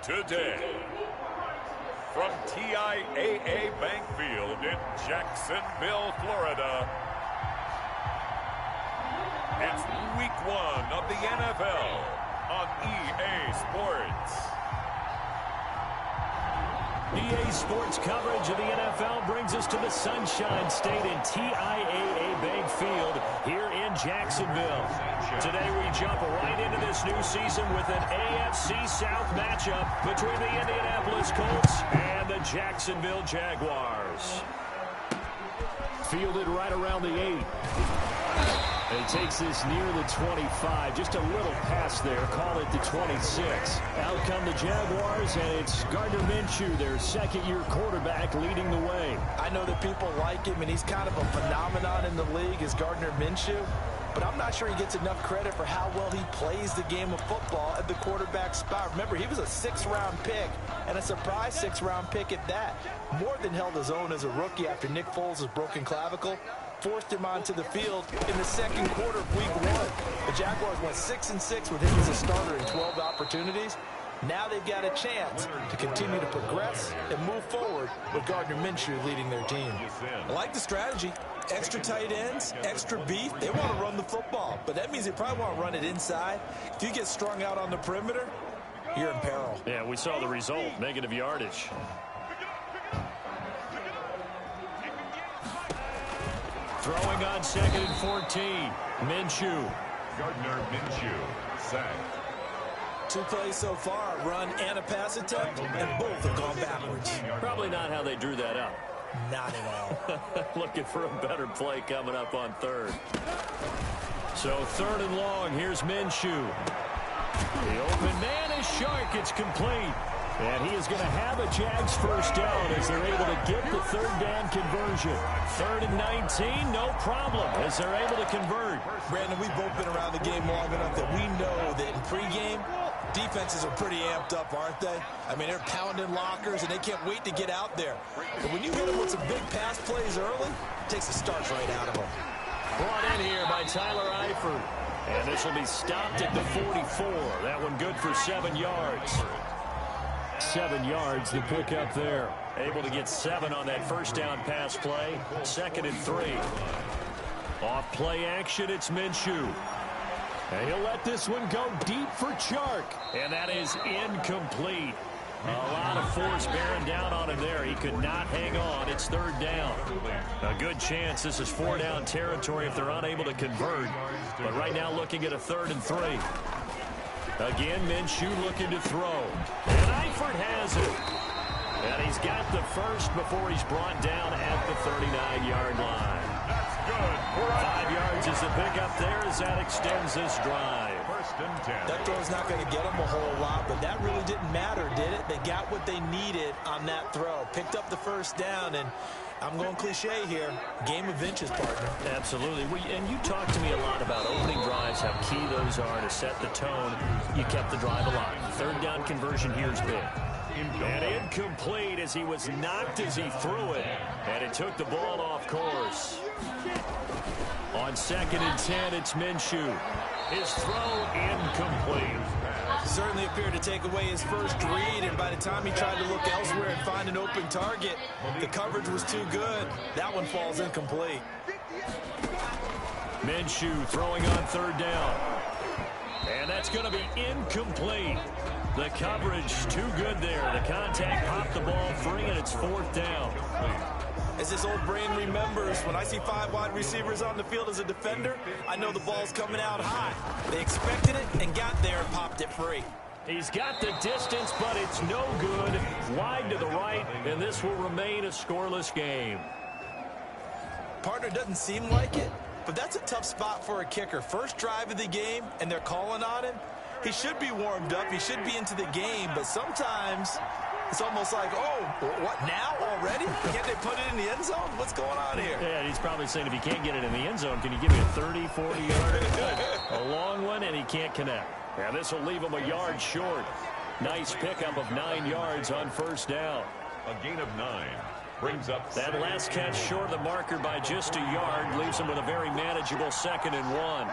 today. From TIAA Bank Field in Jacksonville, Florida, it's Week 1 of the NFL on EA Sports. EA Sports coverage of the NFL brings us to the Sunshine State in TIAA Bank Field here in Jacksonville. Today we jump right into this new season with an AFC South matchup between the Indianapolis Colts and the Jacksonville Jaguars. Fielded right around the 8. And he takes this near the 25. Just a little pass there. Call it the 26. Out come the Jaguars, and it's Gardner Minshew, their second-year quarterback, leading the way. I know that people like him, and he's kind of a phenomenon in the league as Gardner Minshew. But I'm not sure he gets enough credit for how well he plays the game of football at the quarterback spot. Remember, he was a 6th-round pick, and a surprise 6th-round pick at that. More than held his own as a rookie after Nick Foles' broken clavicle. Forced him onto the field in the second quarter of Week 1. The Jaguars went 6-6 with him as a starter in 12 opportunities. Now they've got a chance to continue to progress and move forward with Gardner Minshew leading their team. I like the strategy. Extra tight ends, extra beef. They want to run the football, but that means they probably want to run it inside. If you get strung out on the perimeter, you're in peril. Yeah, we saw the result, negative yardage. Throwing on 2nd and 14. Minshew. Gardner Minshew, sack. 2 plays so far, a run and a pass attempt, and both have gone backwards. Probably not how they drew that up. Not at all. Looking for a better play coming up on 3rd. So 3rd and long, here's Minshew. The open man is Shark. It's complete. And he is going to have a Jags first down as they're able to get the 3rd down conversion. 3rd and 19, no problem as they're able to convert. Brandon, we've both been around the game long enough that we know that in pregame, defenses are pretty amped up, aren't they? I mean, they're pounding lockers, and they can't wait to get out there. But when you hit them with some big pass plays early, it takes the starch right out of them. Brought in here by Tyler Eifert. And this will be stopped at the 44. That one good for 7 yards. 7 yards to pick up there. Able to get 7 on that first down pass play. 2nd and 3. Off play action, it's Minshew. And he'll let this one go deep for Chark. And that is incomplete. A lot of force bearing down on him there. He could not hang on. It's 3rd down. A good chance this is 4-down territory if they're unable to convert. But right now looking at a 3rd and 3. Again, Minshew looking to throw. And Eifert has it. And he's got the first before he's brought down at the 39-yard line. That's good. 5 yards is the pickup there as that extends this drive. 1st and 10. That throw's not going to get them a whole lot, but that really didn't matter, did it? They got what they needed on that throw. Picked up the first down, and I'm going cliche here. Game of inches, partner. Absolutely. And you talked to me a lot about opening drives, how key those are to set the tone. You kept the drive alive. 3rd down conversion here is big. And incomplete as he was knocked as he threw it. And it took the ball off course. On 2nd and 10, it's Minshew. His throw incomplete. Certainly appeared to take away his first read, and by the time he tried to look elsewhere and find an open target, the coverage was too good. That one falls incomplete. Minshew throwing on 3rd down. And that's going to be incomplete. The coverage too good there. The contact popped the ball free, and it's 4th down. As this old brain remembers, when I see 5 wide receivers on the field as a defender, I know the ball's coming out high. They expected it and got there and popped it free. He's got the distance, but it's no good. Wide to the right, and this will remain a scoreless game. Partner, doesn't seem like it, but that's a tough spot for a kicker. First drive of the game, and they're calling on him. He should be warmed up. He should be into the game, but sometimes it's almost like, oh, what, now already? Can't they put it in the end zone? What's going on here? Yeah, he's probably saying if you can't get it in the end zone, can you give me a 30, 40-yarder? A long one, and he can't connect. Yeah, this will leave him a yard short. Nice pickup of 9 yards on 1st down. A gain of 9. Brings up that last catch short of the marker by just a yard. Leaves him with a very manageable 2nd and 1.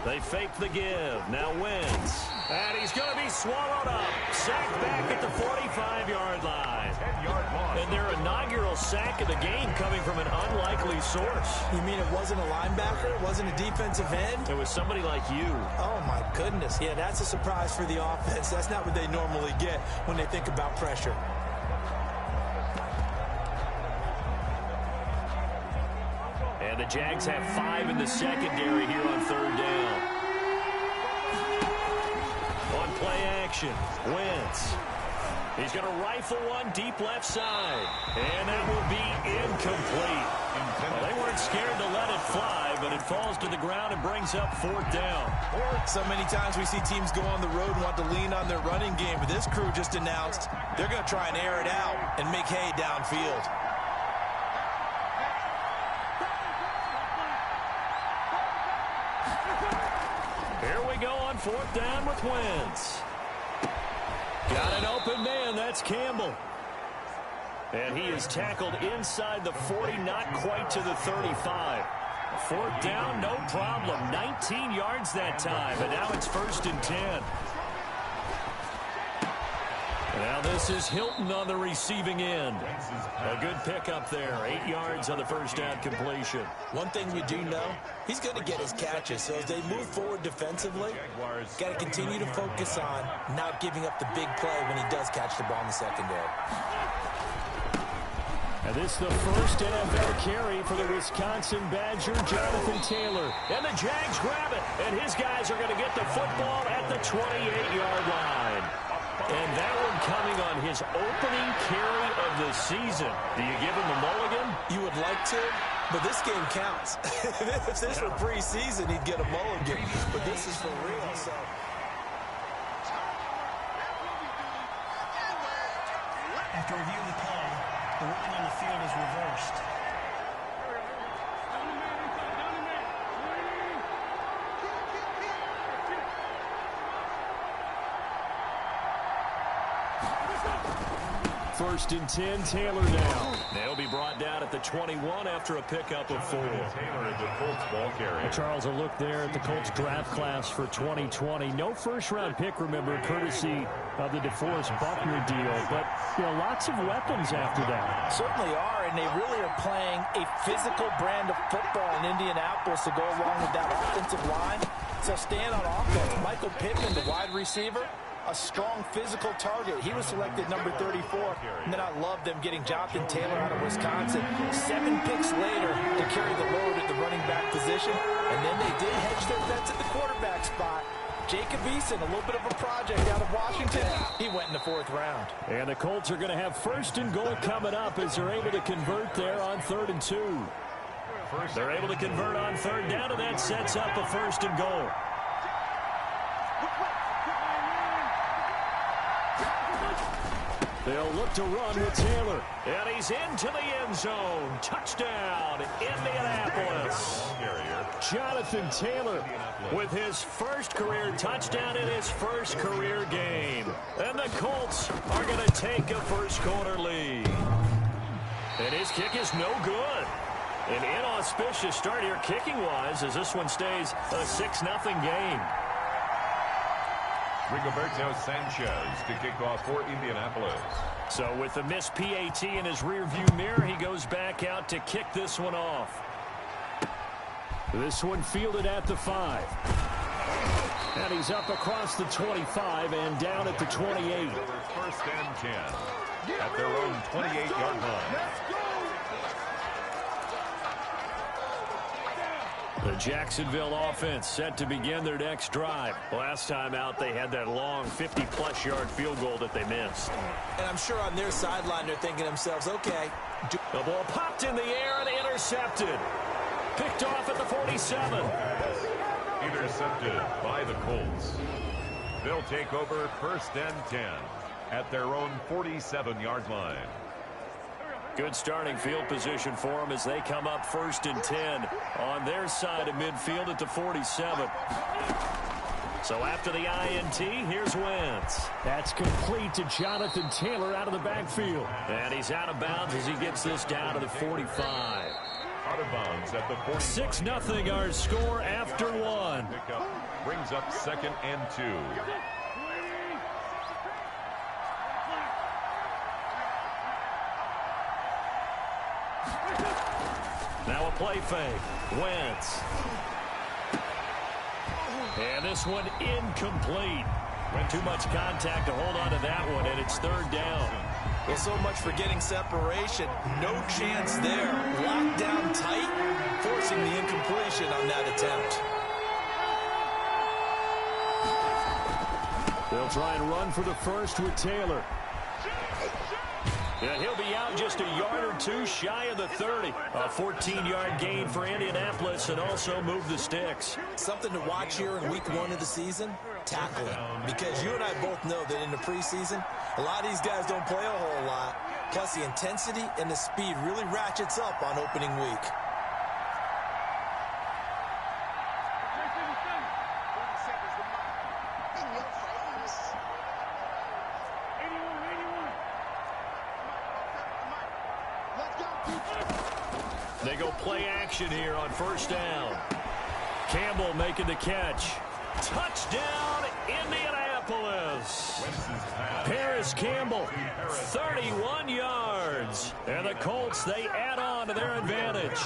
They fake the give. Now Wentz. And he's going to be swallowed up. Sacked back at the 45-yard line. 10-yard loss. And their inaugural sack of the game coming from an unlikely source. You mean it wasn't a linebacker? It wasn't a defensive end? It was somebody like you. Oh, my goodness. Yeah, that's a surprise for the offense. That's not what they normally get when they think about pressure. And the Jags have 5 in the secondary here on third down. On play action, Wentz. He's going to rifle one deep left side. And that will be incomplete. Well, they weren't scared to let it fly, but it falls to the ground and brings up fourth down. So many times we see teams go on the road and want to lean on their running game, but this crew just announced they're going to try and air it out and make hay downfield. Here we go on fourth down with Wentz. Got an open man. That's Campbell. And he is tackled inside the 40, not quite to the 35. Fourth down, no problem. 19 yards that time, and now it's 1st and 10. Now this is Hilton on the receiving end. A good pickup there. 8 yards on the first down completion. One thing you do know, he's going to get his catches. So as they move forward defensively, got to continue to focus on not giving up the big play when he does catch the ball in the secondary. And this is the first NFL carry for the Wisconsin Badger, Jonathan Taylor. And the Jags grab it. And his guys are going to get the football at the 28-yard line. And that one coming on his opening carry of the season. Do you give him a mulligan? You would like to, but this game counts. If this were preseason, he'd get a mulligan. But this is for real, so... After reviewing the play, the ruling on the field is reversed. First and 10, Taylor now. They'll be brought down at the 21 after a pickup of 4. Taylor is the Colts ball carrier. Charles, a look there at the Colts draft class for 2020. No first-round pick, remember, courtesy of the DeForest Buckner deal. But, you know, lots of weapons after that. Certainly are, and they really are playing a physical brand of football in Indianapolis to go along with that offensive line. So stand on offense. Michael Pittman, the wide receiver, a strong physical target. He was selected number 34. And then I love them getting Jonathan Taylor out of Wisconsin. 7 picks later to carry the load at the running back position. And then they did hedge their bets at the quarterback spot. Jacob Eason, a little bit of a project out of Washington. He went in the 4th round. And the Colts are going to have 1st and goal coming up as they're able to convert there on 3rd and 2. They're able to convert on 3rd down, and that sets up a 1st and goal. They'll look to run with Taylor. And he's into the end zone. Touchdown, Indianapolis. Jonathan Taylor with his first career touchdown in his first career game. And the Colts are going to take a first-quarter lead. And his kick is no good. An inauspicious start here kicking-wise as this one stays a 6-0 game. Rigoberto Sanchez to kick off for Indianapolis. So with the missed PAT in his rearview mirror, he goes back out to kick this one off. This one fielded at the 5. And he's up across the 25 and down at the 28. 1st and 10 at their own 28-yard line. The Jacksonville offense set to begin their next drive. Last time out, they had that long 50-plus yard field goal that they missed. And I'm sure on their sideline, they're thinking to themselves, okay. The ball popped in the air and intercepted. Picked off at the 47. Intercepted by the Colts. They'll take over 1st and 10 at their own 47-yard line. Good starting field position for them as they come up 1st and 10 on their side of midfield at the 47. So after the INT, here's Wentz. That's complete to Jonathan Taylor out of the backfield. And he's out of bounds as he gets this down to the 45. Out of bounds at the 40. 6-0 our score after one. Pickup brings up 2nd and 2. Now a play fake. Wentz. And this one incomplete. Too much contact to hold on to that one, and it's 3rd down. Well, so much for getting separation. No chance there. Locked down tight, forcing the incompletion on that attempt. They'll try and run for the first with Taylor. And he'll be out just a yard or two shy of the 30. A 14-yard gain for Indianapolis and also move the sticks. Something to watch here in week 1 of the season, tackling. Because you and I both know that in the preseason, a lot of these guys don't play a whole lot. Plus, the intensity and the speed really ratchets up on opening week. They go play action here on 1st down. Campbell making the catch. Touchdown, Indianapolis. Paris Campbell, 31 yards. And the Colts, they add on to their advantage.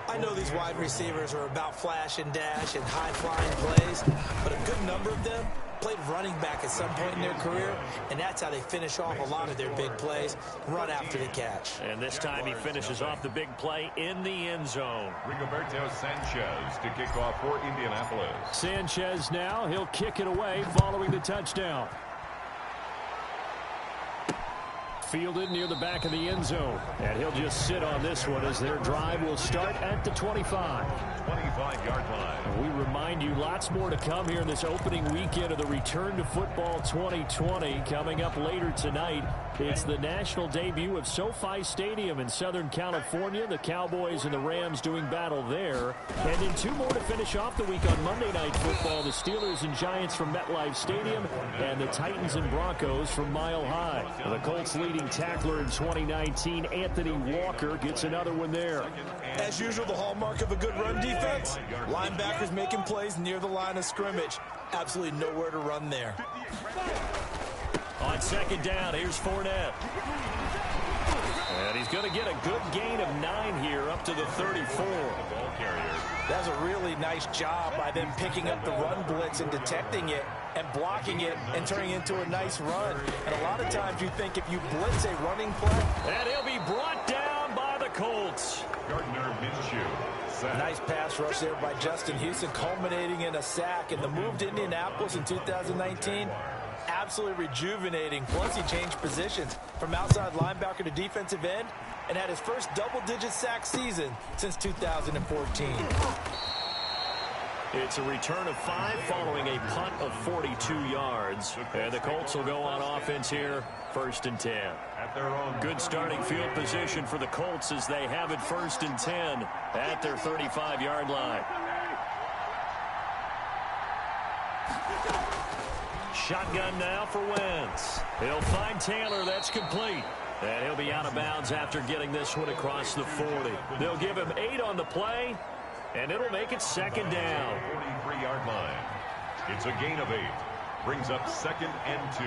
I know these wide receivers are about flash and dash and high-flying plays, but a good number of them played running back at some point in their career, and that's how they finish off a lot of their big plays, run after the catch. And this time he finishes off the big play in the end zone. Rigoberto Sanchez to kick off for Indianapolis. Sanchez now, he'll kick it away following the touchdown. Fielded near the back of the end zone. And he'll just sit on this one as their drive will start at the 25. 25-yard line. We remind you lots more to come here in this opening weekend of the Return to Football 2020. Coming up later tonight, it's the national debut of SoFi Stadium in Southern California. The Cowboys and the Rams doing battle there. And then 2 more to finish off the week on Monday Night Football. The Steelers and Giants from MetLife Stadium and the Titans and Broncos from Mile High. The Colts leading tackler in 2019, Anthony Walker, gets another one there. As usual, the hallmark of a good run defense, linebackers making plays near the line of scrimmage. Absolutely nowhere to run there. On 2nd down, here's Fournette. And he's going to get a good gain of 9 here up to the 34. Ball carrier. That's a really nice job by them picking up the run blitz and detecting it and blocking it and turning it into a nice run. And a lot of times you think if you blitz a running play. And he'll be brought down by the Colts. Gardner Minshew. Sack. Nice pass rush there by Justin Houston, culminating in a sack. And the move to Indianapolis in 2019, absolutely rejuvenating. Plus, he changed positions from outside linebacker to defensive end and had his first double-digit sack season since 2014. It's a return of 5 following a punt of 42 yards. And the Colts will go on offense here, 1st and 10. At their own. Good starting field position for the Colts as they have it 1st and 10 at their 35-yard line. Shotgun now for Wentz. He'll find Taylor. That's complete. And he'll be out of bounds after getting this one across the 40. They'll give him 8 on the play, and it'll make it 2nd down. 43-yard line. It's a gain of 8. Brings up 2nd and 2.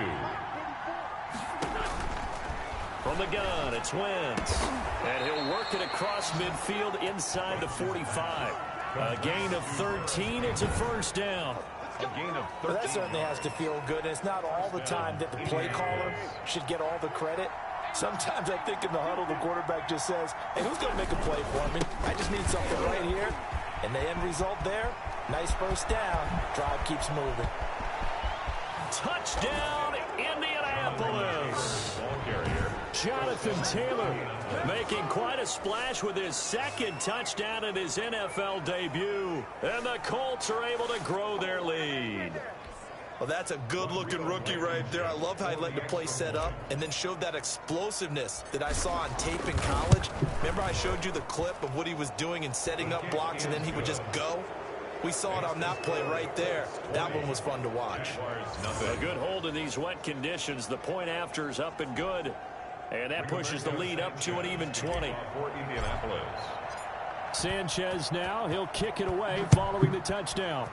From the gun, it's Wentz. And he'll work it across midfield inside the 45. A gain of 13. It's a 1st down. A gain of 13. Well, that certainly has to feel good. And it's not all the time that the play caller should get all the credit. Sometimes I think in the huddle, the quarterback just says, hey, who's going to make a play for me? I just need something right here. And the end result there, nice 1st down. Drive keeps moving. Touchdown, Indianapolis. Ball carrier. Jonathan Taylor making quite a splash with his 2nd touchdown in his NFL debut. And the Colts are able to grow their lead. Well, that's a good-looking rookie right there. I love how he let the play set up and then showed that explosiveness that I saw on tape in college. Remember I showed you the clip of what he was doing and setting up blocks, and then he would just go? We saw it on that play right there. That one was fun to watch. A good hold in these wet conditions. The point after is up and good. And that pushes the lead up to an even 20. For Indianapolis. Sanchez now. He'll kick it away following the touchdown.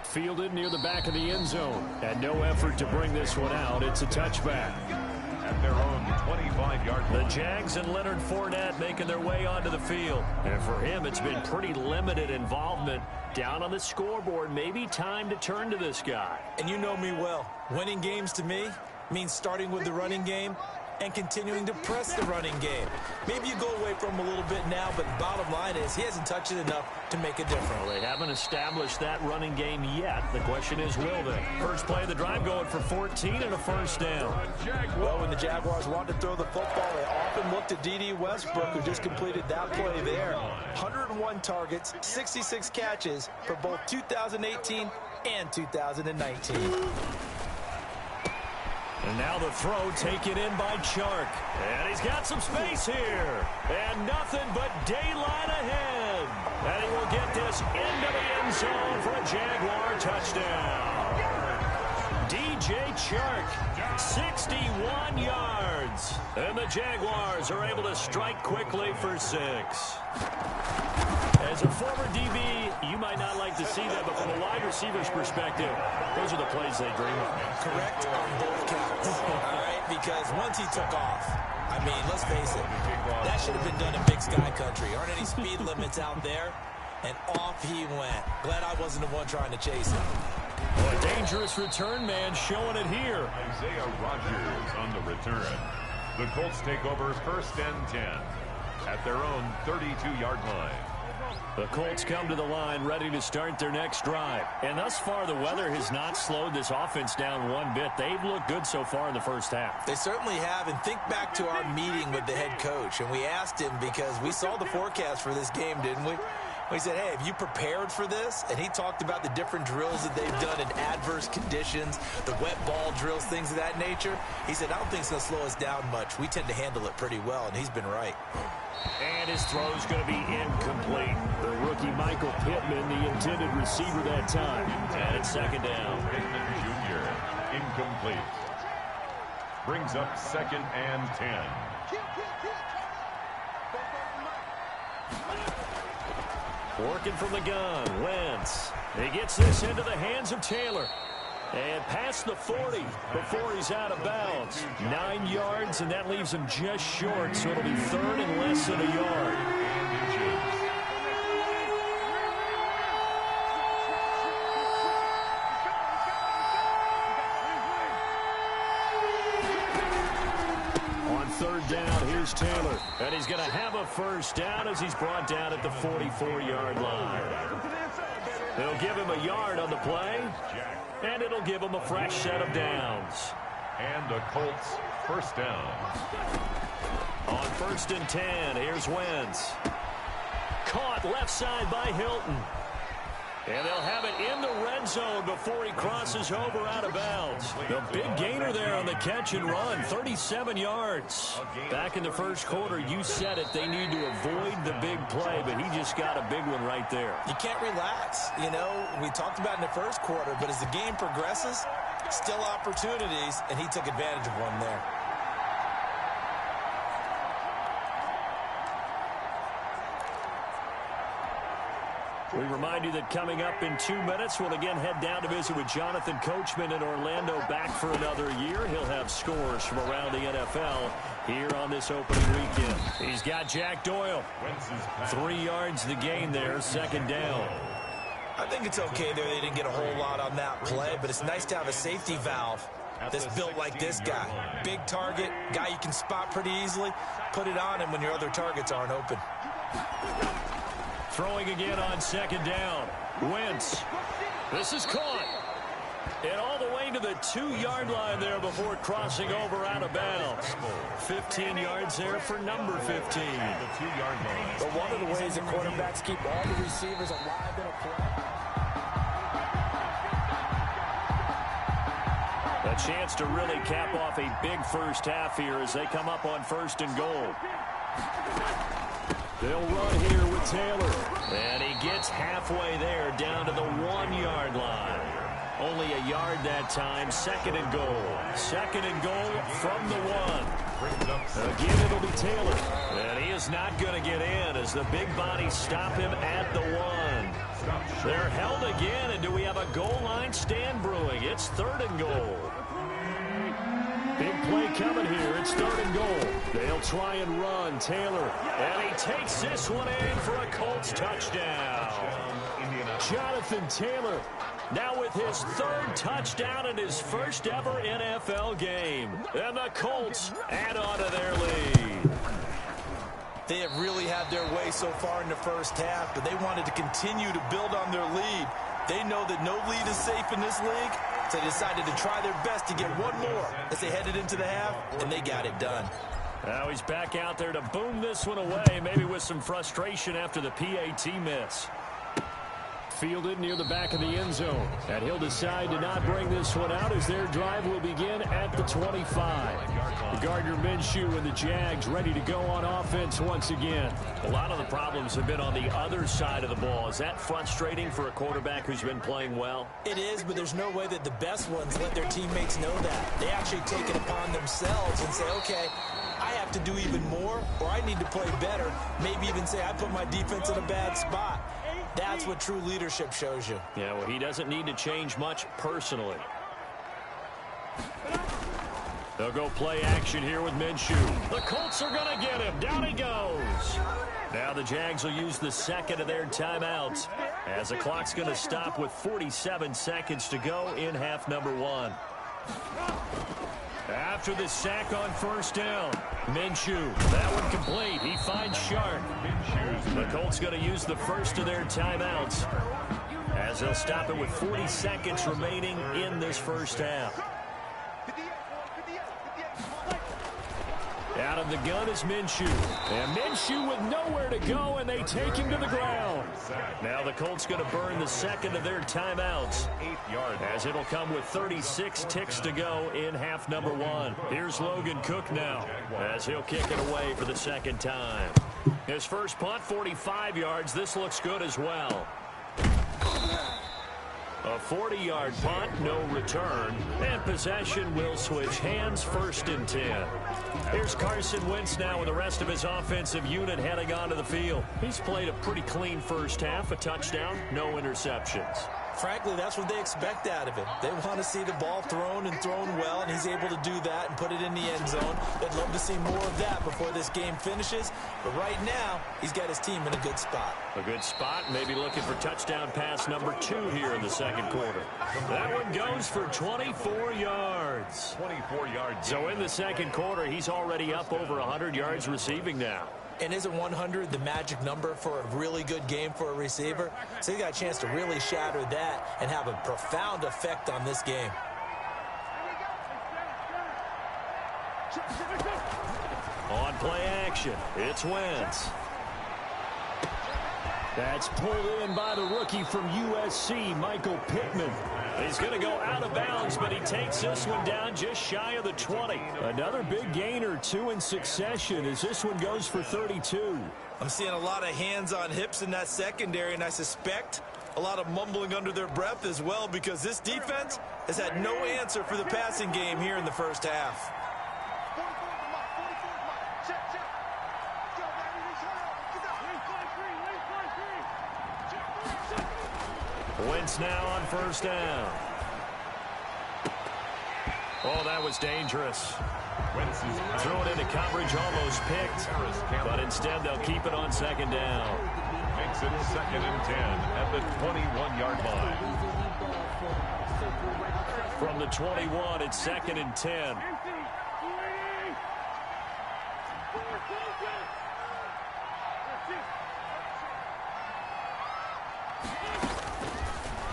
Fielded near the back of the end zone. And no effort to bring this one out. It's a touchback. At their own 25-yard line. The Jags and Leonard Fournette making their way onto the field. And for him, it's been pretty limited involvement. Down on the scoreboard, maybe time to turn to this guy. And you know me well. Winning games to me means starting with the running game and continuing to press the running game. Maybe you go away from him a little bit now, but the bottom line is he hasn't touched it enough to make a difference. Well, they haven't established that running game yet. The question is, will they? First play of the drive going for 14 and a first down. Well, when the Jaguars want to throw the football, they often look to D.D. Westbrook, who just completed that play there. 101 targets, 66 catches for both 2018 and 2019. And now the throw taken in by Chark. And he's got some space here. And nothing but daylight ahead. And he will get this into the end zone for a Jaguar touchdown. DJ Chark, 61 yards. And the Jaguars are able to strike quickly for 6. As a former DB, you might not like to see that, but from a wide receiver's perspective, those are the plays they dream of. Correct on both counts. All right, because once he took off, I mean, let's face it, that should have been done in Big Sky Country. Aren't any speed limits out there? And off he went. Glad I wasn't the one trying to chase him. Well, a dangerous return man showing it here. Isaiah Rodgers on the return. The Colts take over first and 10 at their own 32-yard line. The Colts come to the line ready to start their next drive. And thus far, the weather has not slowed this offense down one bit. They've looked good so far in the first half. They certainly have. And think back to our meeting with the head coach. And we asked him, because we saw the forecast for this game, didn't we? We said, hey, have you prepared for this? And he talked about the different drills that they've done in adverse conditions, the wet ball drills, things of that nature. He said, I don't think it's going to slow us down much. We tend to handle it pretty well, and he's been right. And his throw is going to be incomplete. The rookie Michael Pittman, the intended receiver that time. And it's second down. Pittman Jr., incomplete. Brings up second and 10. Working from the gun, Wentz. He gets this into the hands of Taylor. And past the 40 before he's out of bounds. 9 yards, and that leaves him just short, so it'll be third and less than a yard. On third down, here's Taylor. And he's going to have a first down as he's brought down at the 44-yard line. They'll give him a yard on the play. And it'll give him a fresh set of downs. And the Colts first down. On first and 10, here's Wentz. Caught left side by Hilton. And they'll have it in the red zone before he crosses over out of bounds. The big gainer there on the catch and run, 37 yards. Back in the first quarter, you said it, they need to avoid the big play, but he just got a big one right there. You can't relax. You know, we talked about in the first quarter, but as the game progresses, still opportunities, and he took advantage of one there. We remind you that coming up in 2 minutes, we'll again head down to visit with Jonathan Coachman in Orlando, back for another year. He'll have scores from around the NFL here on this opening weekend. He's got Jack Doyle. 3 yards the gain there, second down. I think it's okay there. They didn't get a whole lot on that play, but it's nice to have a safety valve that's built like this guy. Big target, guy you can spot pretty easily. Put it on him when your other targets aren't open. Throwing again on second down. Wentz. This is caught. And all the way to the 2-yard line there before crossing over out of bounds. 15 yards there for number 15. The 2-yard line. But one of the ways that quarterbacks keep all the receivers alive in a play. A chance to really cap off a big first half here as they come up on first and goal. They'll run here with Taylor. And he gets halfway there down to the 1-yard line. Only a yard that time. Second and goal. Second and goal from the 1. Brings up Again, it'll be Taylor. And he is not going to get in as the big bodies stop him at the 1. They're held again, and do we have a goal line stand brewing? It's 3rd and goal. Big play coming here. It's 3rd and goal. They'll try and run. Taylor. And he takes this one in for a Colts touchdown. Jonathan Taylor now with his 3rd touchdown in his first ever NFL game. And the Colts add on to their lead. They have really had their way so far in the first half, but they wanted to continue to build on their lead. They know that no lead is safe in this league, so they decided to try their best to get one more as they headed into the half, and they got it done. Now he's back out there to boom this one away, maybe with some frustration after the PAT miss. Fielded near the back of the end zone, and he'll decide to not bring this one out as their drive will begin at the 25. Gardner Minshew and the Jags ready to go on offense once again. A lot of the problems have been on the other side of the ball. Is that frustrating for a quarterback who's been playing well? It is, but there's no way that the best ones let their teammates know that. They actually take it upon themselves and say, okay, I have to do even more, or I need to play better. Maybe even say I put my defense in a bad spot. That's what true leadership shows you. Yeah, well, he doesn't need to change much personally. They'll go play action here with Minshew. The Colts are going to get him. Down he goes. Now the Jags will use the second of their timeouts as the clock's going to stop with 47 seconds to go in half number 1. After the sack on 1st down, Minshew, that one complete. He finds Sharp. The Colts going to use the first of their timeouts as they'll stop it with 40 seconds remaining in this first half. Out of the gun is Minshew. And Minshew with nowhere to go, and they take him to the ground. Now the Colts going to burn the second of their timeouts as it'll come with 36 ticks to go in half number 1. Here's Logan Cook now as he'll kick it away for the second time. His first punt, 45 yards. This looks good as well. A 40-yard punt, no return, and possession will switch hands, 1st and 10. Here's Carson Wentz now with the rest of his offensive unit heading onto the field. He's played a pretty clean first half, a touchdown, no interceptions. Frankly, that's what they expect out of him. They want to see the ball thrown and thrown well, and he's able to do that and put it in the end zone. They'd love to see more of that before this game finishes, but right now, he's got his team in a good spot. A good spot, maybe looking for touchdown pass number 2 here in the second quarter. That one goes for 24 yards. 24 yards. So in the second quarter, he's already up over 100 yards receiving now. And isn't 100 the magic number for a really good game for a receiver? So he got a chance to really shatter that and have a profound effect on this game. On play action, it's Wentz. That's pulled in by the rookie from USC, Michael Pittman. He's going to go out of bounds, but he takes this one down just shy of the 20. Another big gain or 2 in succession as this one goes for 32. I'm seeing a lot of hands on hips in that secondary, and I suspect a lot of mumbling under their breath as well, because this defense has had no answer for the passing game here in the first half. Wentz now on 1st down. Oh, that was dangerous. Threw it into coverage, almost picked, but instead they'll keep it on 2nd down. Makes it 2nd and 10 at the 21-yard line. From the 21, it's 2nd and 10.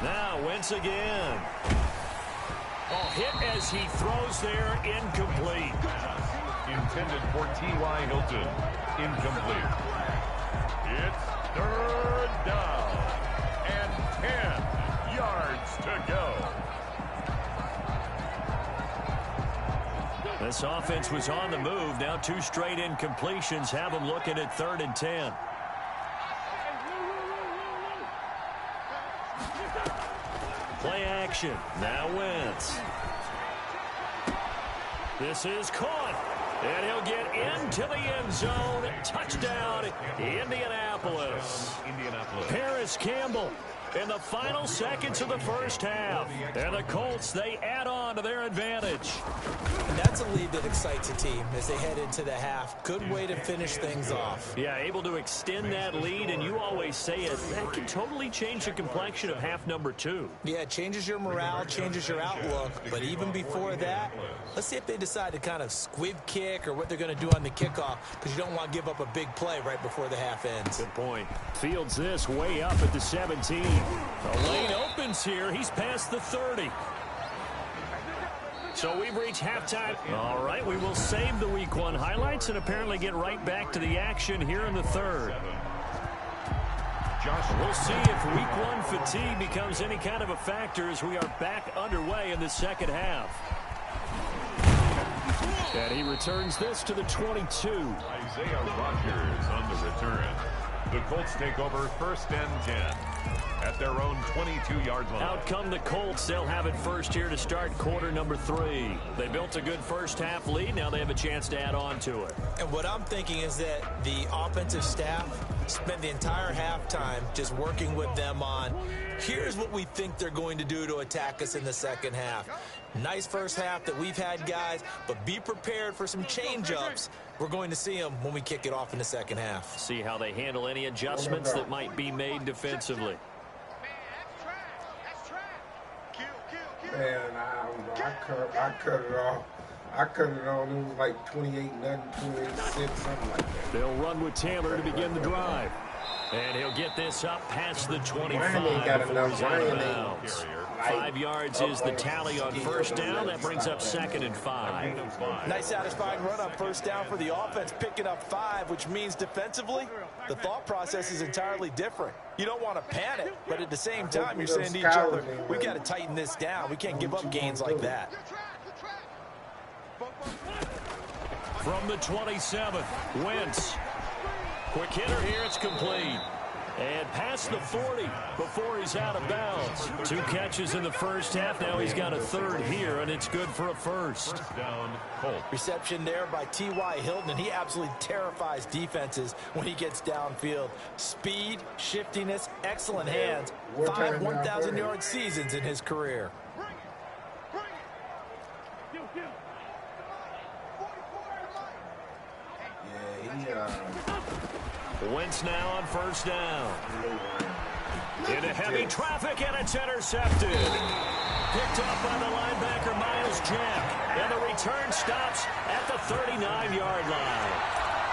Now Wentz again. Oh, hit as he throws there, incomplete. Intended for T.Y. Hilton. Incomplete. It's 3rd down and 10 yards to go. This offense was on the move. Now 2 straight incompletions have them looking at 3rd and 10. Play action. Now Wentz. This is caught. And he'll get into the end zone. Touchdown, Indianapolis. Paris Campbell in the final seconds of the first half. And the Colts, they add on to their advantage. And that's a lead that excites a team as they head into the half. Good way to finish things off. Yeah, able to extend that lead, and you always say it, that can totally change the complexion of half number 2. Yeah, it changes your morale, changes your outlook. But even before that, let's see if they decide to kind of squib kick or what they're going to do on the kickoff, because you don't want to give up a big play right before the half ends. Good point. Fields this way up at the 17. The lane opens here. He's past the 30. So we've reached halftime. All right, we will save the Week 1 highlights and apparently get right back to the action here in the third. We'll see if Week 1 fatigue becomes any kind of a factor as we are back underway in the second half. And he returns this to the 22. Isaiah Rodgers on the return. The Colts take over 1st and 10 at their own 22-yard line. Out come the Colts. They'll have it first here to start quarter number 3. They built a good first half lead. Now they have a chance to add on to it. And what I'm thinking is that the offensive staff spent the entire halftime just working with them on, here's what we think they're going to do to attack us in the second half. Nice first half that we've had, guys, but be prepared for some change-ups. We're going to see them when we kick it off in the second half. See how they handle any adjustments that might be made defensively. Man, I cut it off. I cut it on. It was like 28-0, 28-6, something like that. They'll run with Taylor to begin the drive. And he'll get this up past the 25 before he's out of bounds. 5 yards is the tally on first down. That brings up 2nd and 5. Nice satisfying run on first down for the offense, picking up 5, which means defensively, the thought process is entirely different. You don't want to panic, but at the same time, you're saying to each other, we've got to tighten this down. We can't give up gains like that. From the 27th, Wentz. Quick hitter here, it's complete. And past the 40 before he's out of bounds. 2 catches in the first half. Now he's got a 3rd here, and it's good for a 1st. Down, Colts. Reception there by T.Y. Hilton, and he absolutely terrifies defenses when he gets downfield. Speed, shiftiness, excellent hands. 5 1,000-yard seasons in his career. Wentz now on first down. Into heavy traffic, and it's intercepted. Picked up by the linebacker, Miles Jack. And the return stops at the 39-yard line.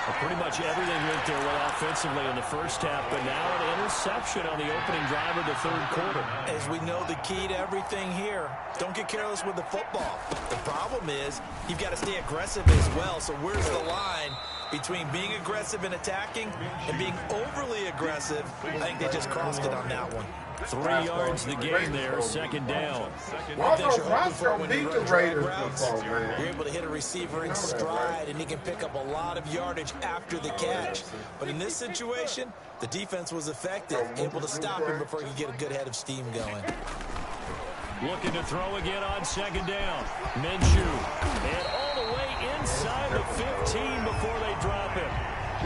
Well, pretty much everything went their way offensively in the first half, but now an interception on the opening drive of the third quarter. As we know, the key to everything here, don't get careless with the football. The problem is you've got to stay aggressive as well. So where's the line between being aggressive and attacking and being overly aggressive? I think they just crossed it on that one. 3 yards the game there, 2nd down. You're able to hit a receiver in stride, and he can pick up a lot of yardage after the catch. But in this situation, the defense was effective, able to stop him before he could get a good head of steam going. Looking to throw again on 2nd down. Minshew. And all the way inside the 15 before they drop him.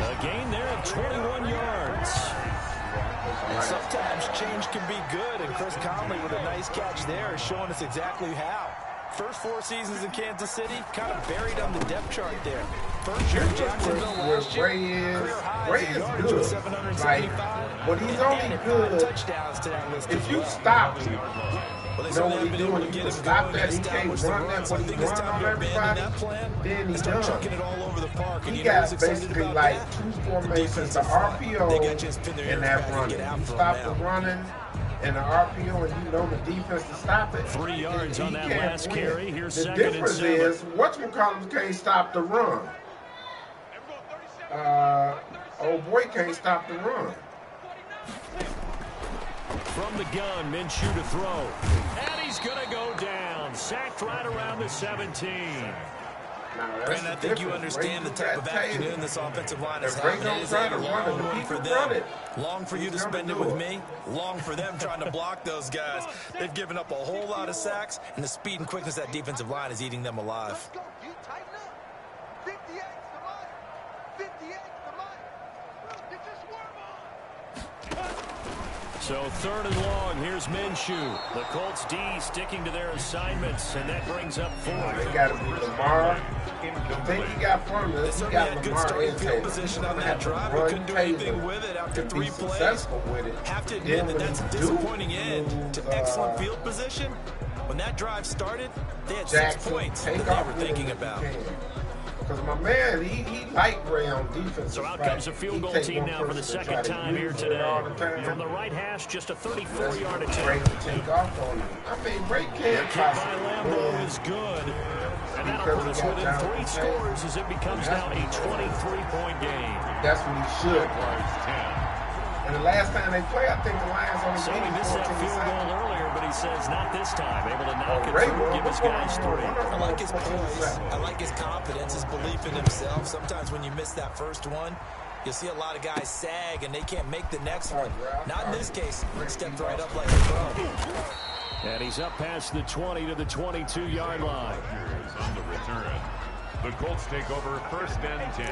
A gain there of 21 yards. And sometimes change can be good, and Chris Conley with a nice catch there is showing us exactly how. First 4 seasons in Kansas City, kind of buried on the depth chart there. First year in Jacksonville last year, career highs in yardage with 775. But he's only good touchdowns to that list if you stop him. Know what he's doing. You can stop that. He can't run that. When he's running on everybody, then he's done. He got basically like 2 formations, the RPO and that running. You stop the running and the RPO, and you know the defense to stop it. 3 yards on that last carry. Here's 2nd and 7. The difference is, whatchamacallit can't stop the run. Old boy can't stop the run. From the gun, Minshew to throw. And he's going to go down. Sacked right around the 17. And I think you understand the type of afternoon this offensive line is having. It is a long one for them. Long for you to spend it with me. Long for them trying to block those guys. They've given up a whole lot of sacks, and the speed and quickness of that defensive line is eating them alive. So 3rd and long. Here's Minshew. The Colts D sticking to their assignments, and that brings up 4. They got to be Lamar. I think he got from this. He got had Lamar good starting and field Taylor. position on that drive, but couldn't do anything with it after 3 plays. Have to admit that that's a disappointing end to excellent field position. When that drive started, they had 6 points that they were thinking about. Because my man, he light gray on defense. So out comes a field goal team now for the 2nd time here today. From the right hash, just a 34-yard attempt. Take off on him. I mean, Ray can't kick by Lambeau is good. And that'll put us within 3 scores as it becomes now a 23-point game. That's what he should. And the last time they played, I think the Lions only so he missed that field goal earlier, but he says not this time. Able to knock it through, give his guys 3. I like his poise. I like his confidence, his belief in himself. Sometimes when you miss that first one, you'll see a lot of guys sag and they can't make the next one. Not in this case. Stepped right up like a pro. And he's up past the 20 to the 22-yard line. On the return. The Colts take over 1st and 10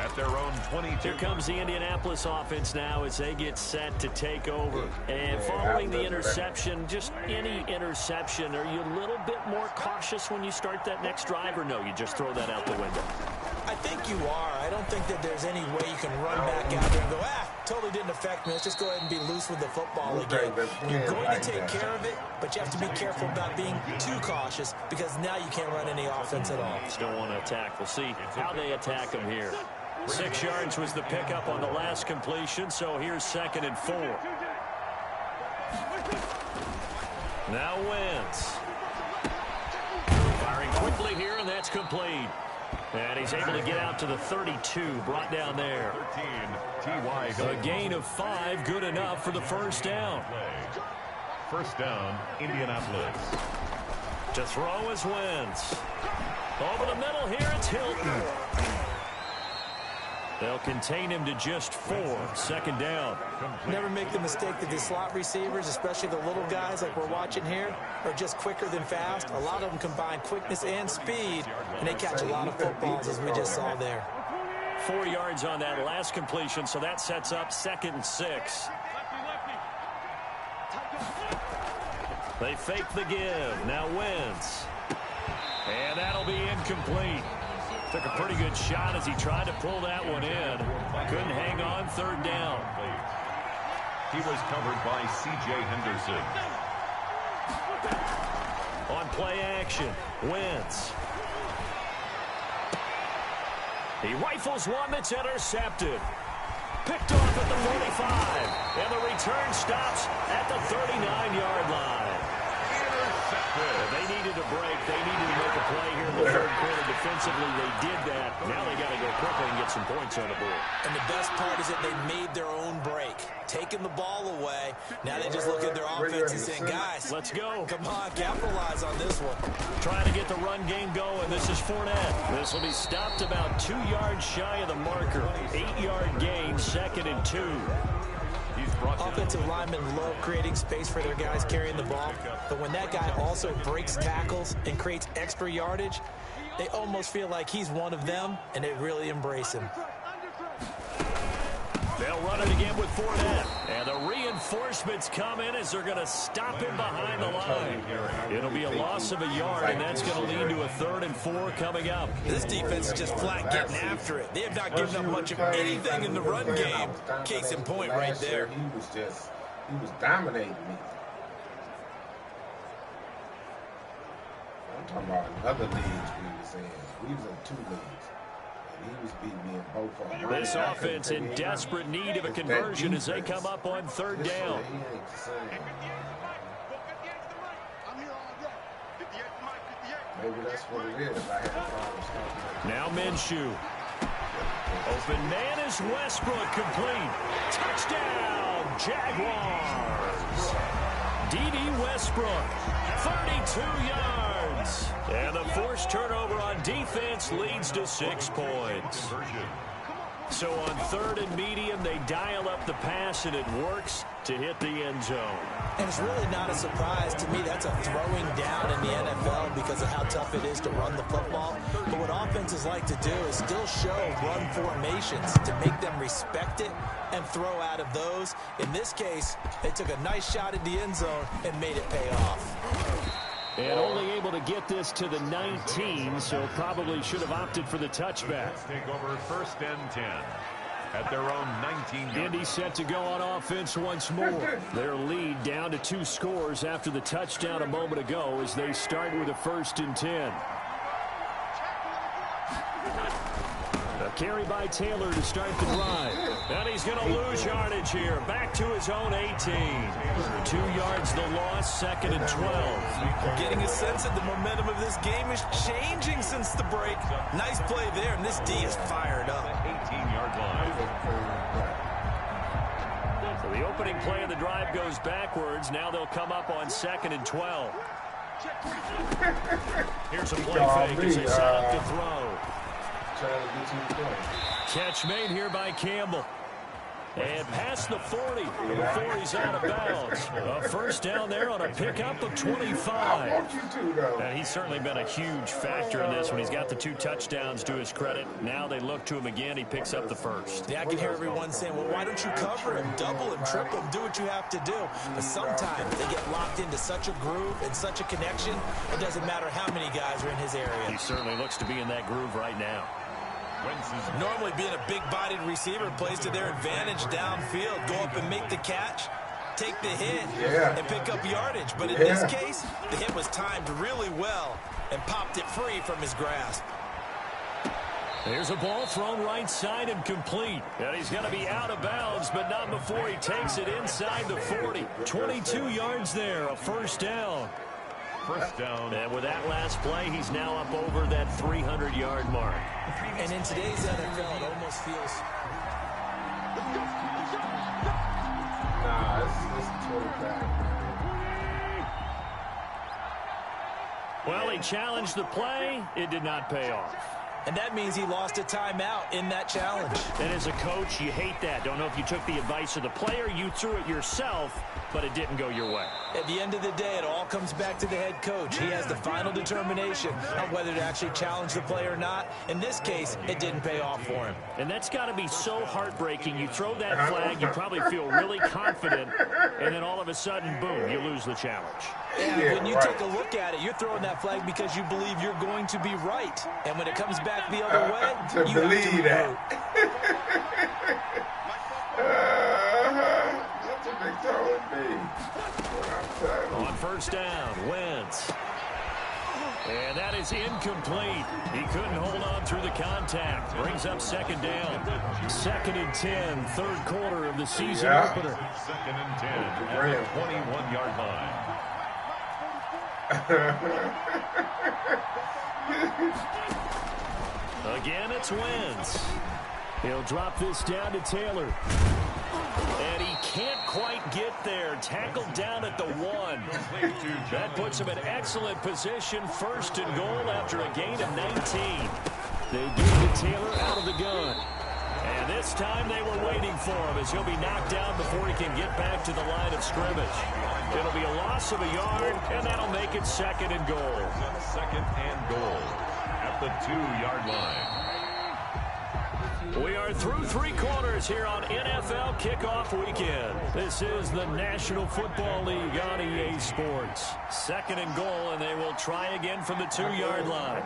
at their own 22. Here comes the Indianapolis offense now as they get set to take over. And following the interception, just any interception, are you a little bit more cautious when you start that next drive, or no, you just throw that out the window? I think you are. I don't think that there's any way you can run back out there and go, totally didn't affect me. Let's just go ahead and be loose with the football again. You're going to take care of it, but you have to be careful about being too cautious because now you can't run any offense at all. Still want to attack. We'll see how they attack them here. 6 yards was the pickup on the last completion, so here's 2nd and 4. Now Wentz. Firing quickly here, and that's complete. And he's able to get out to the 32, brought down there. 13, A gain of 5, good enough for the 1st down. 1st down, Indianapolis. To throw is Wentz. Over the middle here, it's Hilton. They'll contain him to just 4. 2nd down. Never make the mistake that the slot receivers, especially the little guys like we're watching here, are just quicker than fast. A lot of them combine quickness and speed, and they catch a lot of footballs, as we just saw there. 4 yards on that last completion, so that sets up 2nd and 6. They fake the give. Now Wentz. And that'll be incomplete. Took a pretty good shot as he tried to pull that one in. Couldn't hang on. 3rd down. He was covered by C.J. Henderson. On play action, Wentz. He rifles one that's intercepted. Picked off at the 45. And the return stops at the 39-yard line. They needed a break. They needed to make a play here in the 3rd quarter. Defensively, they did that. Now they got to go quickly and get some points on the board. And the best part is that they made their own break, taking the ball away. Now they just look at their offense and saying, guys, let's go. Come on, capitalize on this one. Trying to get the run game going. This is Fournette. This will be stopped about 2 yards shy of the marker. 8-yard gain, 2nd and 2. Offensive linemen love creating space for their guys carrying the ball, but when that guy also breaks tackles and creates extra yardage, they almost feel like he's one of them, and they really embrace him. They'll run it again with Fournette. And the reinforcements come in as they're going to stop him behind the line. It'll be a loss of a yard, and that's going to lead to a 3rd and 4 coming up. This defense is just flat getting after it. They have not given up much of anything in the run game. Case in point right there. He was dominating me. I'm talking about in other leagues we was in. We was in 2 leagues. He was beating me in both of them. This offense in desperate need of a conversion as they come up on 3rd down. Maybe that's what it is. I had problems. Now Minshew. Open man is Westbrook, complete. Touchdown, Jaguars. D.D. Westbrook, 32 yards. And the forced turnover on defense leads to 6 points. So on 3rd and medium, they dial up the pass, and it works to hit the end zone. And it's really not a surprise to me. That's a throwing down in the NFL because of how tough it is to run the football. But what offenses like to do is still show run formations to make them respect it and throw out of those. In this case, they took a nice shot at the end zone and made it pay off. And only able to get this to the 19, so probably should have opted for the touchback. Take over 1st and 10 at their own 19. Indy set to go on offense once more. Their lead down to 2 scores after the touchdown a moment ago as they start with a 1st and 10. A carry by Taylor to start the drive. And he's going to lose yardage here. Back to his own 18. 2 yards the loss, 2nd and 12. Getting a sense that the momentum of this game is changing since the break. Nice play there, and this D is fired up. 18-yard line. So the opening play of the drive goes backwards. Now they'll come up on 2nd and 12. Here's a play fake as they set up to throw. Catch made here by Campbell. And past the 40 before he's out of bounds. A 1st down there on a pickup of 25. And he's certainly been a huge factor in this when he's got the 2 touchdowns to his credit. Now they look to him again. He picks up the 1st. Yeah, I can hear everyone saying, well, why don't you cover him, double him, triple him, do what you have to do. But sometimes they get locked into such a groove and such a connection, it doesn't matter how many guys are in his area. He certainly looks to be in that groove right now. Normally being a big-bodied receiver plays to their advantage downfield. Go up and make the catch, take the hit, and pick up yardage. But in this case, the hit was timed really well and popped it free from his grasp. There's a ball thrown right side and complete. And he's going to be out of bounds, but not before he takes it inside the 40. 22 yards there, a 1st down. 1st down. And with that last play, he's now up over that 300-yard mark. And in today's NFL, it almost feels... Nah, it's totally bad. Well, he challenged the play. It did not pay off. And that means he lost a timeout in that challenge. And as a coach, you hate that. Don't know if you took the advice of the player. You threw it yourself, but it didn't go your way. At the end of the day, it all comes back to the head coach. He has the final determination on whether to actually challenge the play or not. In this case, it didn't pay off for him. And that's got to be so heartbreaking. You throw that flag, you probably feel really confident, and then all of a sudden, boom, you lose the challenge. Yeah, when you take a look at it, you're throwing that flag because you believe you're going to be right. And when it comes back the other way, to you believe have to that. That's what they told me. On 1st down, Wentz. And that is incomplete. He couldn't hold on through the contact. Brings up 2nd down. 2nd and 10, 3rd quarter of the season opener. 2nd and 10 at the 21-yard line. Again, it's Wentz. He'll drop this down to Taylor. And he can't quite get there. Tackled down at the 1. That puts him in excellent position. 1st and goal after a gain of 19. They give it to Taylor out of the gun. And this time they were waiting for him as he'll be knocked down before he can get back to the line of scrimmage. It'll be a loss of a yard, and that'll make it 2nd and goal. 2nd and goal at the 2-yard line. We are through 3 quarters here on NFL Kickoff Weekend. This is the National Football League on EA Sports. 2nd and goal, and they will try again from the 2-yard line.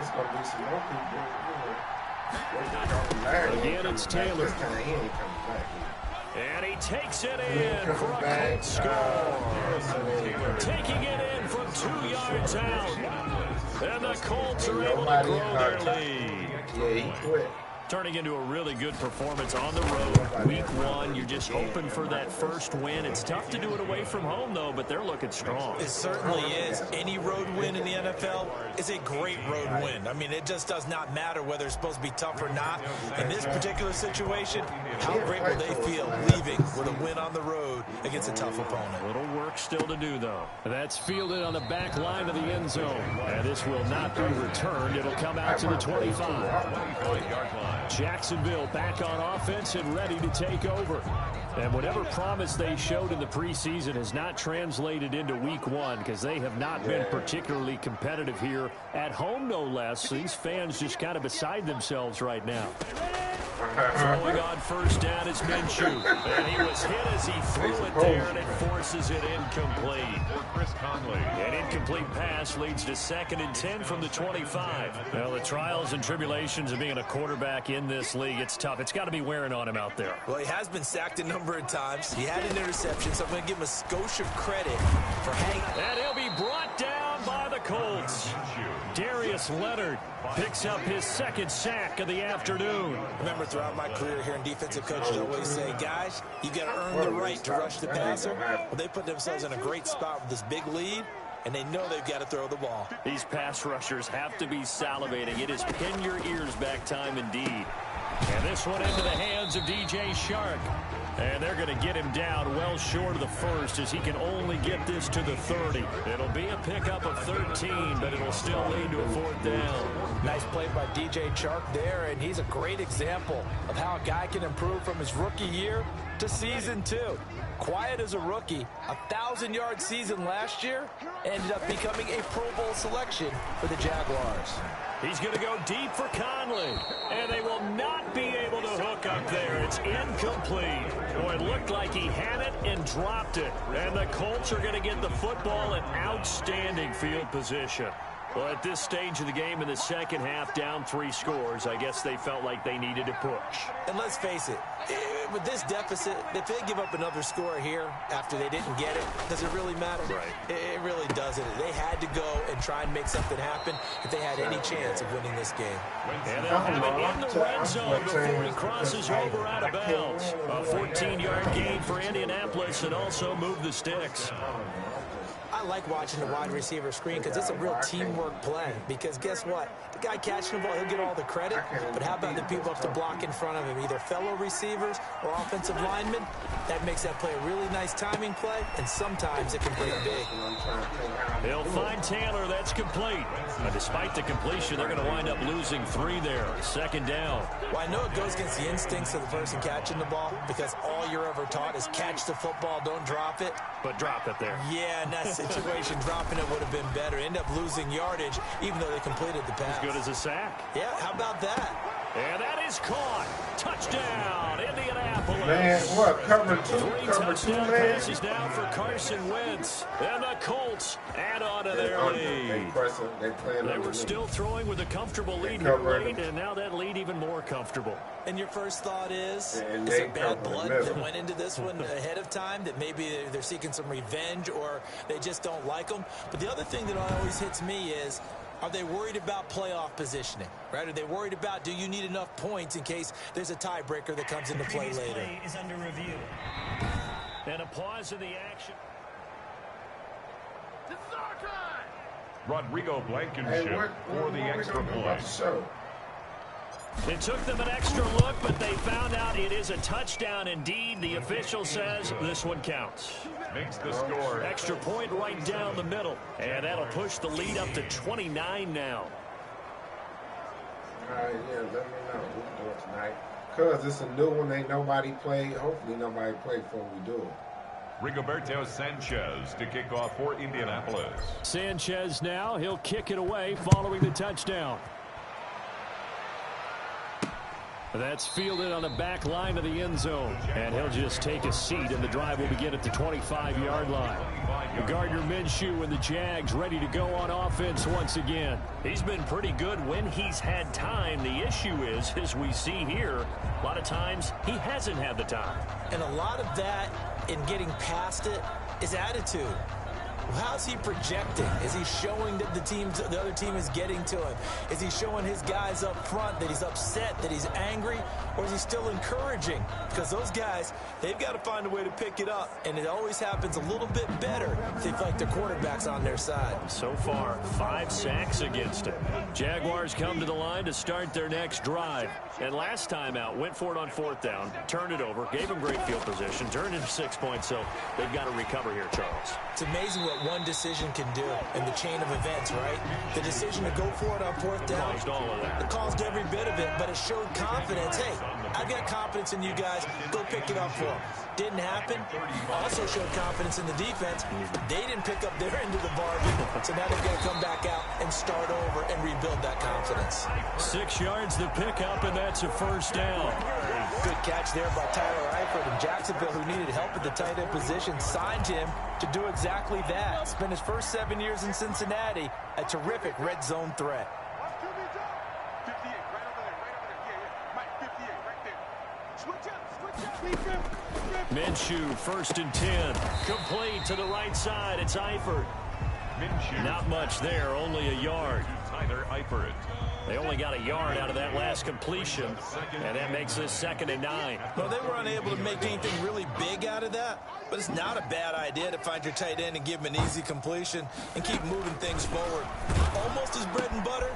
It's going to be some more people. Again, it's Taylor. And he takes it in for a Colts score. Taking it in from 2 yards out. And the Colts are able to grow their lead. Yeah, he quit. Turning into a really good performance on the road. Week 1, you're just hoping for that first win. It's tough to do it away from home, though, but they're looking strong. It certainly is. Any road win in the NFL is a great road win. I mean, it just does not matter whether it's supposed to be tough or not. In this particular situation, how great will they feel leaving with a win on the road against a tough opponent? A little work still to do, though. That's fielded on the back line of the end zone. And this will not be returned. It'll come out to the 25. Jacksonville back on offense and ready to take over. And whatever promise they showed in the preseason has not translated into week one because they have not been particularly competitive here at home, no less. These fans just kind of beside themselves right now. Throwing on first down is Minshew. And he was hit as he threw it there, and it forces it incomplete. An incomplete pass leads to 2nd and 10 from the 25. Well, the trials and tribulations of being a quarterback in this league, it's tough. It's got to be wearing on him out there. Well, he has been sacked a number of times. He had an interception, so I'm going to give him a skosh of credit for hanging. And he'll be brought down by the Colts. Darius Leonard picks up his 2nd sack of the afternoon. Remember, throughout my career here in defensive coaches always say, guys, you got to earn the right to rush the passer. Well, they put themselves in a great spot with this big lead, and they know they've got to throw the ball. These pass rushers have to be salivating. It is pin your ears back time indeed. And this one into the hands of DJ Shark. And they're going to get him down well short of the first as he can only get this to the 30. It'll be a pickup of 13, but it'll still lead to a 4th down. Nice play by DJ Shark there, and he's a great example of how a guy can improve from his rookie year to season 2. Quiet as a rookie, 1,000-yard season last year, ended up becoming a Pro Bowl selection for the Jaguars. He's going to go deep for Conley, and they will not be able to hook up there. It's incomplete. Boy, it looked like he had it and dropped it. And the Colts are going to get the football in outstanding field position. Well, at this stage of the game in the second half, down 3 scores, I guess they felt like they needed to push. And let's face it, with this deficit, if they give up another score here after they didn't get it, does it really matter? Right. It really doesn't. They had to go and try and make something happen if they had any chance of winning this game. And they'll have it in the red zone before he crosses over out of bounds. A 14-yard gain for Indianapolis and also move the sticks. I like watching the wide receiver screen because it's a real teamwork play. Because guess what? The guy catching the ball, he'll get all the credit. But how about the people up to block in front of him, either fellow receivers or offensive linemen? That makes that play a really nice timing play, and sometimes it can break big. They'll find Taylor. That's complete. Despite the completion, they're going to wind up losing 3 there. 2nd down. Well, I know it goes against the instincts of the person catching the ball because all you're ever taught is catch the football, don't drop it. But drop it there. Yeah, in that situation, dropping it would have been better. End up losing yardage, even though they completed the pass. As good as a sack. Yeah, how about that? And that is caught. Touchdown, Indianapolis. Man, what? Cover 2, 3 cover 2, touchdown man. passes now for Carson Wentz. And the Colts add on to their lead. They were still throwing with a comfortable lead here late, and now that lead even more comfortable. And your first thought is there bad blood that went into this one ahead of time, that maybe they're seeking some revenge or they just don't like them? But the other thing that always hits me is, are they worried about playoff positioning, right? Are they worried about, do you need enough points in case there's a tiebreaker that comes into play later? Play is under review. And a pause in the action. Rodrigo Blankenship for the extra point. It took them an extra look, but they found out it is a touchdown indeed. The official says this one counts. Makes the score. Extra point right down the middle. And that'll push the lead up to 29 now. All right, yeah, let me know who's doing tonight. Because it's a new one, ain't nobody played. Hopefully nobody played before we do it. Rigoberto Sanchez to kick off for Indianapolis. Sanchez now, he'll kick it away following the touchdown. That's fielded on the back line of the end zone. And he'll just take a seat, and the drive will begin at the 25-yard line. Gardner Minshew and the Jags ready to go on offense once again. He's been pretty good when he's had time. The issue is, as we see here, a lot of times he hasn't had the time. And a lot of that in getting past it is attitude. How's he projecting? Is he showing that the other team is getting to him? Is he showing his guys up front that he's upset, that he's angry? Or is he still encouraging? Because those guys, they've got to find a way to pick it up. And it always happens a little bit better if they feel like their quarterback's on their side. So far, 5 sacks against him. Jaguars come to the line to start their next drive. And last time out, went for it on 4th down, turned it over, gave him great field position, turned into 6 points. So they've got to recover here, Charles. It's amazing what one decision can do in the chain of events, right? The decision to go for it on fourth down, it caused every bit of it, but it showed confidence. Hey, I've got confidence in you guys. Go pick it up for them. Didn't happen. Also showed confidence in the defense. They didn't pick up their end of the bargain, so now they've got to come back out and start over and rebuild that confidence. 6 yards the pickup, and that's a first down. Good catch there by Tyler Eifert, and Jacksonville, who needed help at the tight end position, signed him to do exactly that. Spent his first 7 years in Cincinnati, a terrific red zone threat. Minshew, 1st and 10. Complete to the right side. It's Eifert. Not much there, only a yard. Tyler Eifert. They only got a yard out of that last completion, and that makes this 2nd and 9. Well, they were unable to make anything really big out of that, but it's not a bad idea to find your tight end and give him an easy completion and keep moving things forward. Almost as bread and butter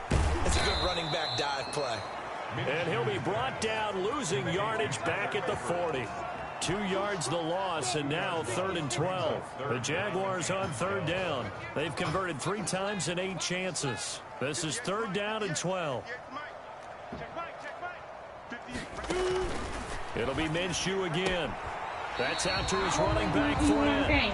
as a good running back dive play. And he'll be brought down, losing yardage back at the 40. 2 yards the loss, and now 3rd and 12. The Jaguars on 3rd down. They've converted 3 times in 8 chances. This is 3rd down and 12. It'll be Minshew again. That's out to his running back friend.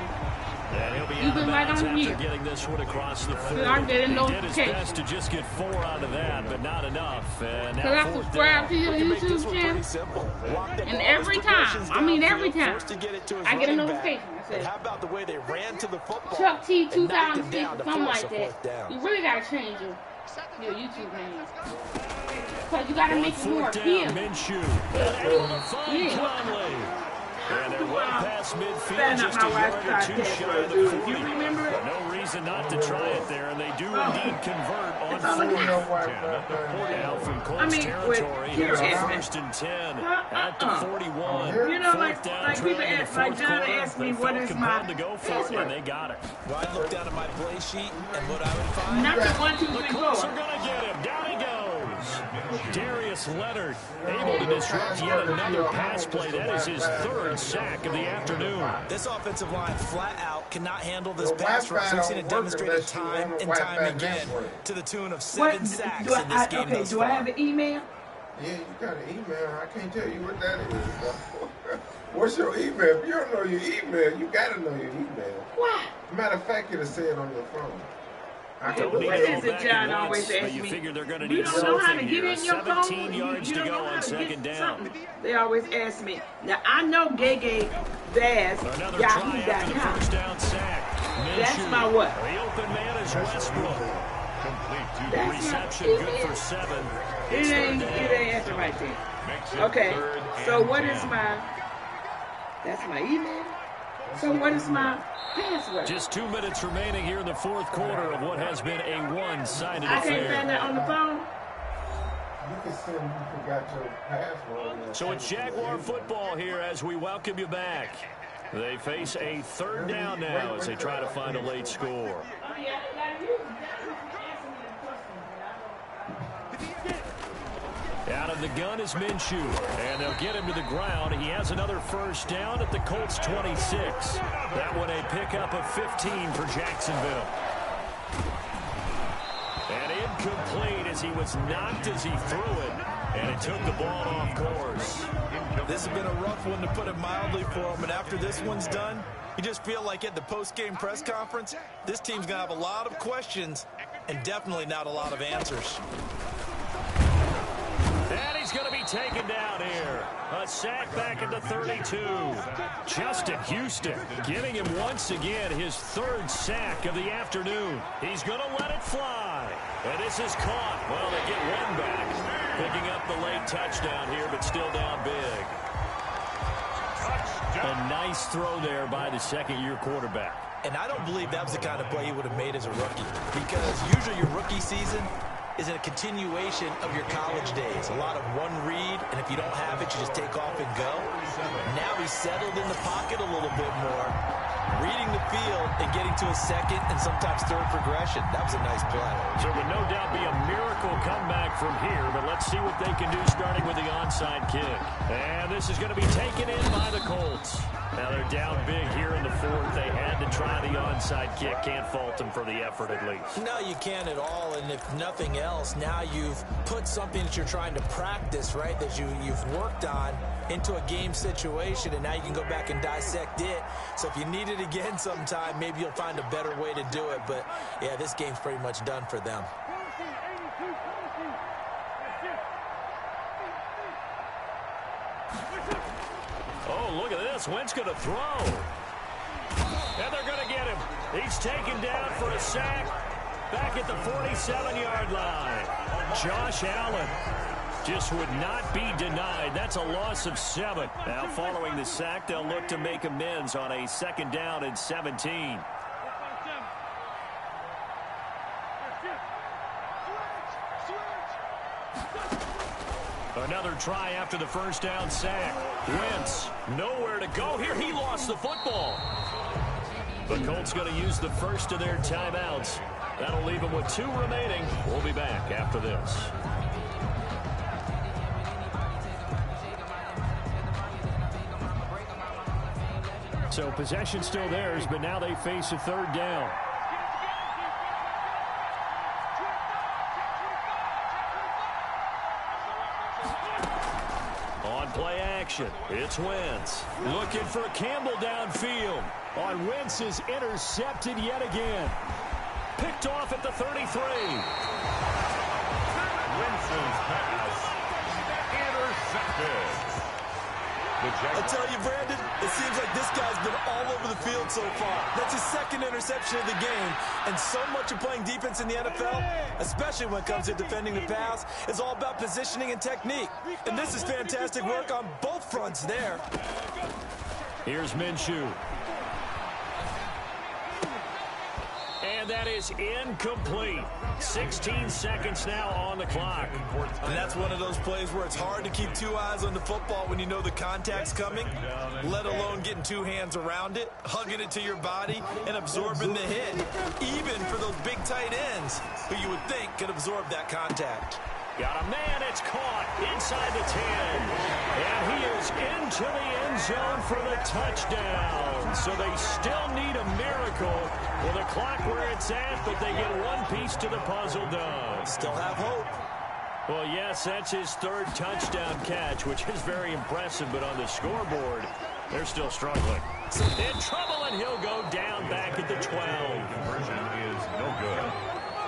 And he'll be out of bounds after getting this one across the field. He did his best to just get 4 out of that, but not enough. And now I subscribe to your YouTube channel, and every time, I get a notification. How about the way they ran to the football? Chuck T 2006, something like that. You really gotta change your YouTube name, because you gotta make it more appealing. Minshew. And they're well past midfield, just a yard or 2 shy of the 40. You remember it? No reason not to try it there, and they do indeed convert on 4th down. Now from Colts territory, here's a 1st and 10 at the 41. You know, like people ask, like John asked me, what is my to go for it, and they got it. Well, I look down at my play sheet, and what I would find... Not the 1, 2, 3, 4. The Colts are going to get him. Down he goes. Darius Leonard able to disrupt yet another pass play. That is his 3rd sack of the afternoon. This offensive line flat out cannot handle this pass rush. We've seen it demonstrated time and time again to the tune of 7 sacks in this game. Okay, do I have an email? Yeah, you got an email. I can't tell you what that is. What's your email? If you don't know your email, you got to know your email. Why? Matter of fact, it'll say it on your phone. What is it John always asks you me? figure they're going to You need don't know how to something get here. in your phone? 17 yards to go on 2nd down. They always ask me. Now, I know Gege Vaz, Another try after the 1st down sack. That's my what? The open man is Westbrook. Complete to reception, good for 7. It ain't answer right there. Okay, so what is my... That's my email? So what is my password? Just 2 minutes remaining here in the 4th quarter of what has been a one-sided affair. I can't find that on the phone? You can send you forgot your password. So it's Jaguar football here as we welcome you back. They face a 3rd down now as they try to find a late score. Out of the gun is Minshew, and they'll get him to the ground. He has another 1st down at the Colts 26. That one a pickup of 15 for Jacksonville. And incomplete as he was knocked as he threw it, and it took the ball off course. This has been a rough one, to put it mildly, for him, and after this one's done, you just feel like at the post-game press conference, this team's going to have a lot of questions and definitely not a lot of answers. And he's going to be taken down here. A sack back at the 32. Justin Houston giving him once again his 3rd sack of the afternoon. He's going to let it fly. And this is caught. Well, they get one back. Picking up the late touchdown here, but still down big. A nice throw there by the 2nd-year quarterback. And I don't believe that was the kind of play he would have made as a rookie, because usually your rookie season is a continuation of your college days. A lot of one read, and if you don't have it, you just take off and go. Now he's settled in the pocket a little bit more, reading the field and getting to a 2nd and sometimes 3rd progression. That was a nice play. So it would no doubt be a miracle comeback from here, but let's see what they can do starting with the onside kick. And this is going to be taken in by the Colts. Now they're down big here in the fourth. They had to try the onside kick. Can't fault them for the effort at least. No, you can't at all. And if nothing else, now you've put something that you're trying to practice, right, that you've worked on into a game situation, and now you can go back and dissect it. So if you need it again sometime, maybe you'll find a better way to do it. But, yeah, this game's pretty much done for them. Oh, look at this. Wentz going to throw. And they're going to get him. He's taken down for a sack back at the 47-yard line. Josh Allen just would not be denied. That's a loss of 7. Now, following the sack, they'll look to make amends on a 2nd down and 17. Another try after the 1st down sack. Wentz, nowhere to go here. He lost the football. The Colts going to use the first of their timeouts. That'll leave them with 2 remaining. We'll be back after this. So possession still theirs, but now they face a 3rd down. Play action. It's Wentz. Looking for Campbell downfield. On Wentz is intercepted yet again. Picked off at the 33. Wentz's pass intercepted. I'll tell you, Brandon, it seems like this guy's been all over the field so far. That's his 2nd interception of the game. And so much of playing defense in the NFL, especially when it comes to defending the pass, is all about positioning and technique. And this is fantastic work on both fronts there. Here's Minshew. And that is incomplete. 16 seconds now on the clock. And that's one of those plays where it's hard to keep 2 eyes on the football when you know the contact's coming, let alone getting 2 hands around it, hugging it to your body, and absorbing the hit, even for those big tight ends who you would think could absorb that contact. Got a man, it's caught inside the 10. And he is into the end zone for the touchdown. So they still need a miracle with the clock where it's at, but they get one piece to the puzzle done. Still have hope. Well, yes, that's his 3rd touchdown catch, which is very impressive, but on the scoreboard, they're still struggling. In trouble, and he'll go down back at the 12. Conversion is no good.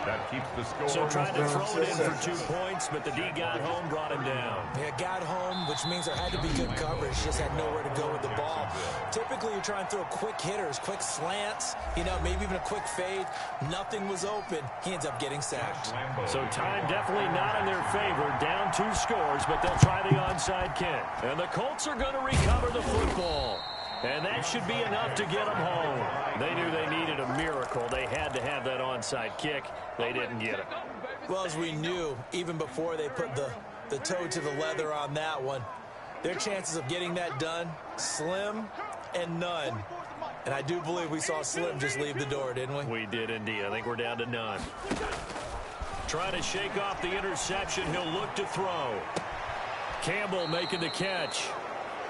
That keeps the score. So trying to throw it in for 2 points, but the D got home, brought him down. Yeah, got home, which means there had to be good coverage. Just had nowhere to go with the ball. Typically, you're trying to throw quick hitters, quick slants, you know, maybe even a quick fade. Nothing was open. He ends up getting sacked. So time definitely not in their favor. Down 2 scores, but they'll try the onside kick. And the Colts are going to recover the football. And that should be enough to get them home. They knew they needed a miracle. They had to have that onside kick. They didn't get it. Well, as we knew, even before they put the toe to the leather on that one, their chances of getting that done, slim and none. And I do believe we saw Slim just leave the door, didn't we? We did indeed. I think we're down to none. Trying to shake off the interception. He'll look to throw. Campbell making the catch.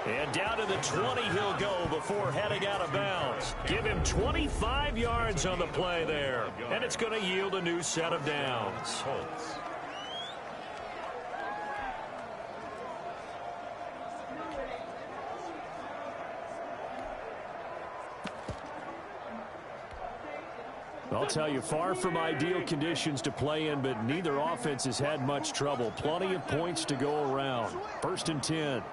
And down to the 20 he'll go before heading out of bounds. Give him 25 yards on the play there. And it's going to yield a new set of downs. I'll tell you, far from ideal conditions to play in, but neither offense has had much trouble. Plenty of points to go around. 1st and 10.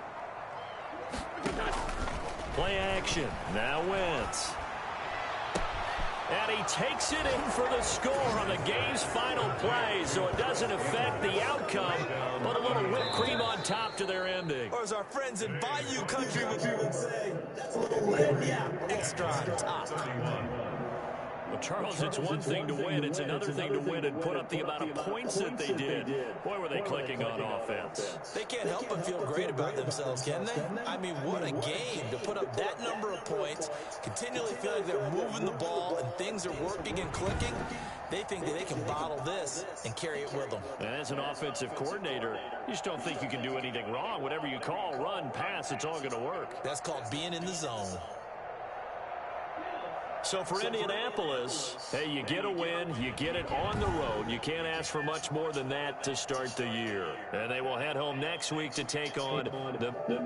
Play action. Now Wentz. And he takes it in for the score on the game's final play, so it doesn't affect the outcome, but a little whipped cream on top to their ending. Or as our friends in Bayou Country would say, that's a little extra on top. Well, Charles, it's one thing to win. It's another thing to win and put up the amount of points that they did. Boy, were they clicking on offense. They can't help but feel great about themselves, can they? I mean, what a game to put up that number of points, continually feel like they're moving the ball and things are working and clicking. They think that they can bottle this and carry it with them. And as an offensive coordinator, you just don't think you can do anything wrong. Whatever you call, run, pass, it's all going to work. That's called being in the zone. So for Indianapolis, hey, you get a win, you get it on the road. You can't ask for much more than that to start the year. And they will head home next week to take on the